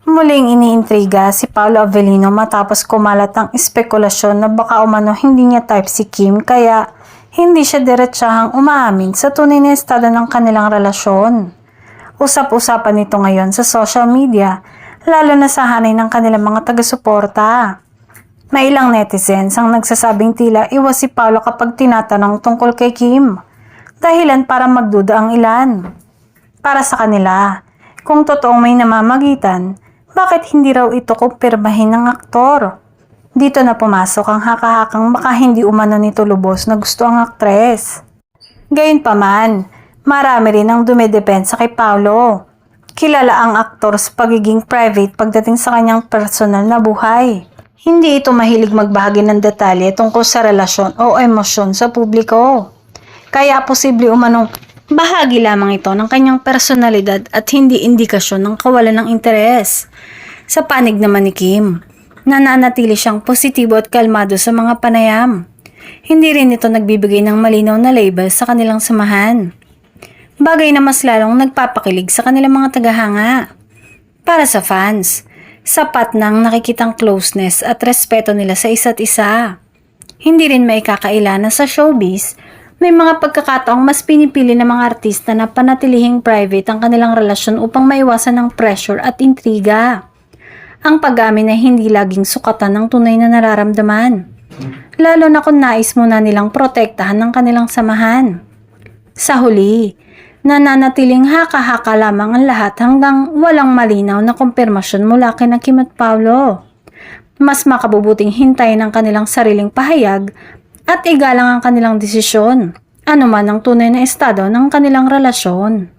Muling iniintriga si Paolo Avellino matapos kumalat ang espekulasyon na baka umano hindi niya type si Kim kaya hindi siya diretsahang umaamin sa tunay na estado ng kanilang relasyon. Usap-usapan nito ngayon sa social media, lalo na sa hanay ng kanilang mga taga-suporta. May ilang netizens ang nagsasabing tila iwas si Paolo kapag tinatanong tungkol kay Kim. Dahilan para magduda ang ilan. Para sa kanila, kung totoong may namamagitan, bakit hindi raw ito kumpirmahin ng aktor? Dito na pumasok ang haka-hakang baka hindi umano nito lubos na gusto ang aktres. Gayunpaman, marami rin ang dumedepensa kay Paolo. Kilala ang aktor sa pagiging private pagdating sa kanyang personal na buhay. Hindi ito mahilig magbahagi ng detalye tungkol sa relasyon o emosyon sa publiko. Kaya posible umanong bahagi lamang ito ng kanyang personalidad at hindi indikasyon ng kawalan ng interes. Sa panig naman ni Kim, nananatili siyang positibo at kalmado sa mga panayam. Hindi rin ito nagbibigay ng malinaw na label sa kanilang samahan. Bagay na mas lalong nagpapakilig sa kanilang mga tagahanga. Para sa fans, sapat na ang nakikitang closeness at respeto nila sa isa't isa. Hindi rin may kakaila na sa showbiz, may mga pagkakataong mas pinipili ng mga artista na panatilihing private ang kanilang relasyon upang maiwasan ng pressure at intriga. Ang pag-amin ay hindi laging sukatan ng tunay na nararamdaman, lalo na kung nais muna nilang protektahan ng kanilang samahan. Sa huli, nananatiling haka-haka lamang ang lahat hanggang walang malinaw na kumpirmasyon mula kina Kim at Paolo. Mas makabubuting hintayin ang kanilang sariling pahayag at igalang ang kanilang desisyon, anuman ang tunay na estado ng kanilang relasyon.